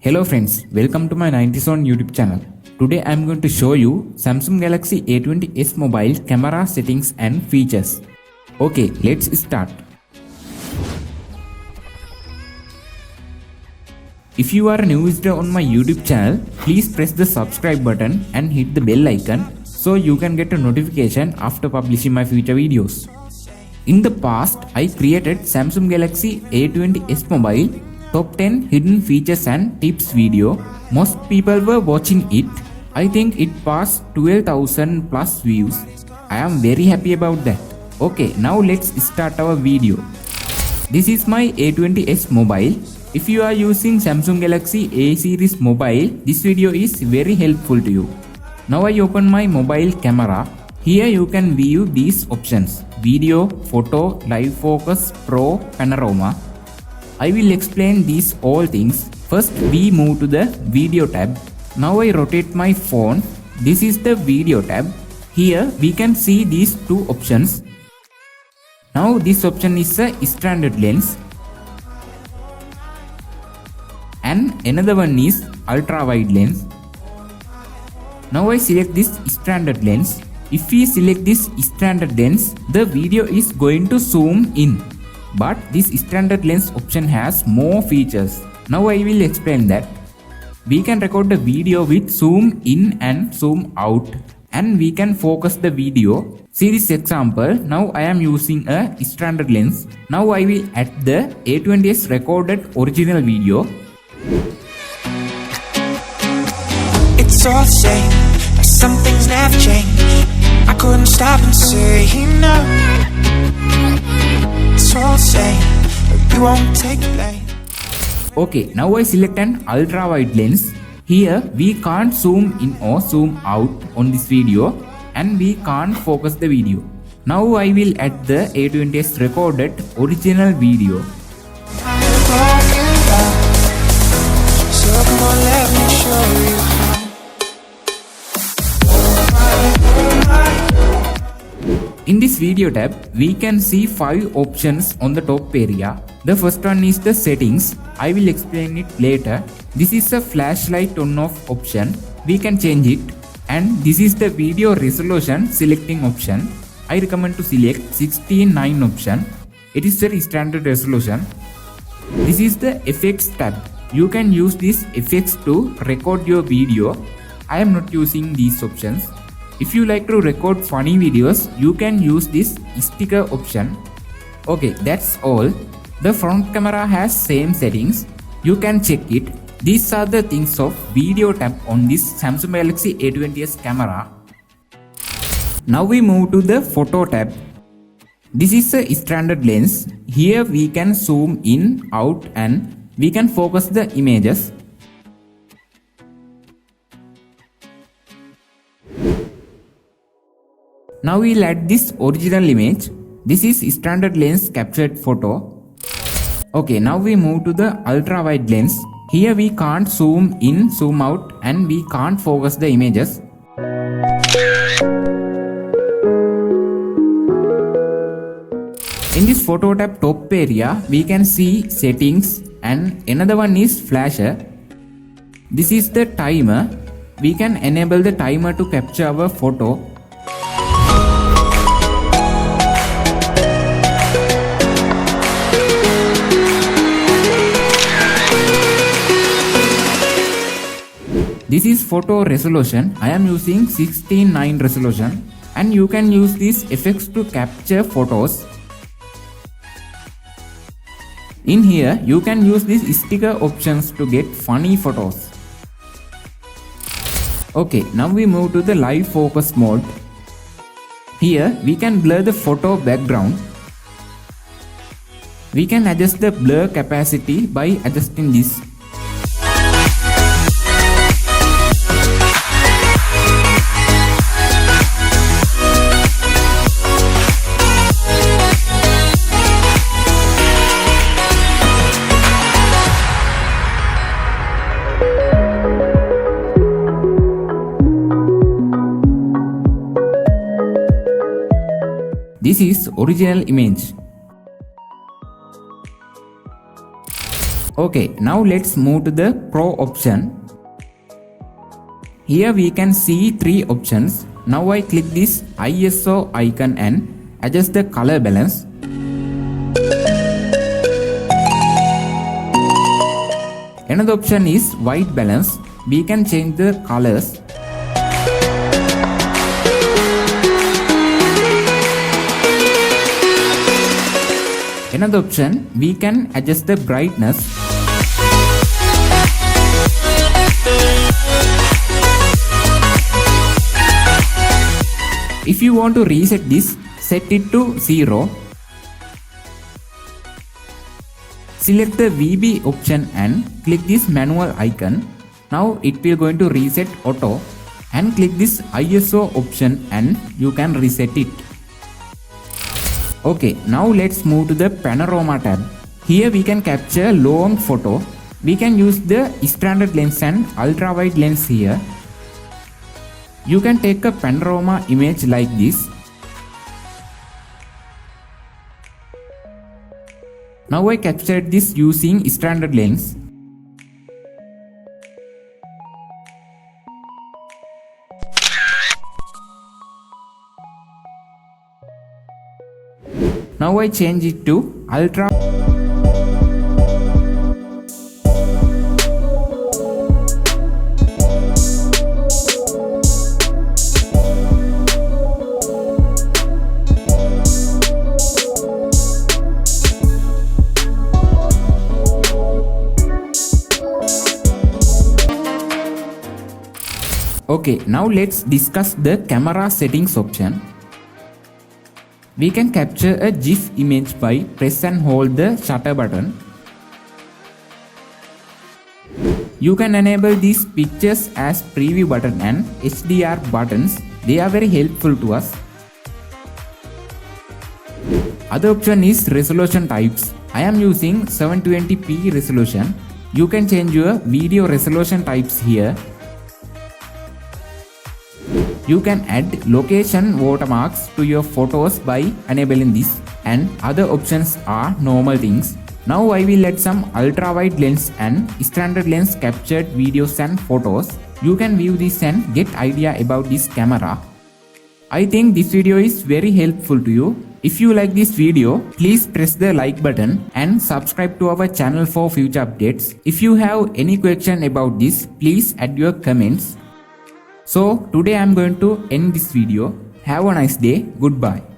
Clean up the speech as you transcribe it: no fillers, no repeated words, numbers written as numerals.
Hello friends, welcome to my 90s on YouTube channel. Today I am going to show you Samsung Galaxy A20s mobile camera settings and features. Okay, let's start. If you are a new visitor on my YouTube channel, please press the subscribe button and hit the bell icon so you can get a notification after publishing my future videos. In the past, I created Samsung Galaxy A20s mobile top 10 hidden features and tips video. Most people were watching it. I think it passed 12,000 plus views. I am very happy about that. Okay, now let's start our video. This is my A20s mobile. If you are using Samsung Galaxy A series mobile, this video is very helpful to you. Now I open my mobile camera. Here you can view these options: video, photo, live focus, pro, panorama. I will explain these all things. First we move to the video tab. Now I rotate my phone. This is the video tab. Here we can see these two options. Now this option is a standard lens and another one is ultra wide lens. Now I select this standard lens. If we select this standard lens, the video is going to zoom in. But this standard lens option has more features. Now I will explain that. We can record the video with zoom in and zoom out, and we can focus the video. See this example. Now I am using a standard lens. Now I will add the A20s recorded original video. It's all the same, like some things never change. I couldn't stop and say no. It's all the same, but you won't take the blame. Okay, now I select an ultra wide lens. Here we can't zoom in or zoom out on this video, and we can't focus the video. Now I will add the A20s recorded original video. So come on, let me show you how. In this video tab, we can see 5 options on the top area. The first one is the settings. I will explain it later. This is a flashlight on off option. We can change it. And this is the video resolution selecting option. I recommend to select 16:9 option. It is very standard resolution. This is the effects tab. You can use these effects to record your video. I am not using these options. If you like to record funny videos, you can use this sticker option. Okay, that's all. The front camera has same settings. You can check it. These are the things of video tab on this Samsung Galaxy A20s camera. Now we move to the photo tab. This is a standard lens. Here we can zoom in, out, and we can focus the images. Now we'll add this original image. This is standard lens captured photo. Okay, now we move to the ultra wide lens. Here we can't zoom in, zoom out, and we can't focus the images. In this photo tab top area, we can see settings and another one is flasher. This is the timer. We can enable the timer to capture our photo. This is photo resolution. I am using 16:9 resolution, and you can use these effects to capture photos. In here, you can use these sticker options to get funny photos. Okay, now we move to the live focus mode. Here, we can blur the photo background. We can adjust the blur capacity by adjusting this. This is original image. Okay, now let's move to the Pro option. Here we can see 3 options. Now I click this ISO icon and adjust the color balance. Another option is white balance. We can change the colors. Another option, we can adjust the brightness. If you want to reset this, set it to 0. Select the VB option and click this manual icon. Now it will going to reset auto, and click this ISO option and you can reset it. Okay, now let's move to the panorama tab. Here we can capture long photo. We can use the standard lens and ultra wide lens here. You can take a panorama image like this. Now I captured this using standard lens. Now I change it to ultra. Okay, now let's discuss the camera settings option. We can capture a GIF image by press and hold the shutter button. You can enable these pictures as preview button and HDR buttons. They are very helpful to us. Other option is resolution types. I am using 720p resolution. You can change your video resolution types here. You can add location watermarks to your photos by enabling this, and other options are normal things. Now I will add some ultra wide lens and standard lens captured videos and photos. You can view this and get idea about this camera. I think this video is very helpful to you. If you like this video, please press the like button and subscribe to our channel for future updates. If you have any question about this, please add your comments. So today I am going to end this video. Have a nice day. Goodbye.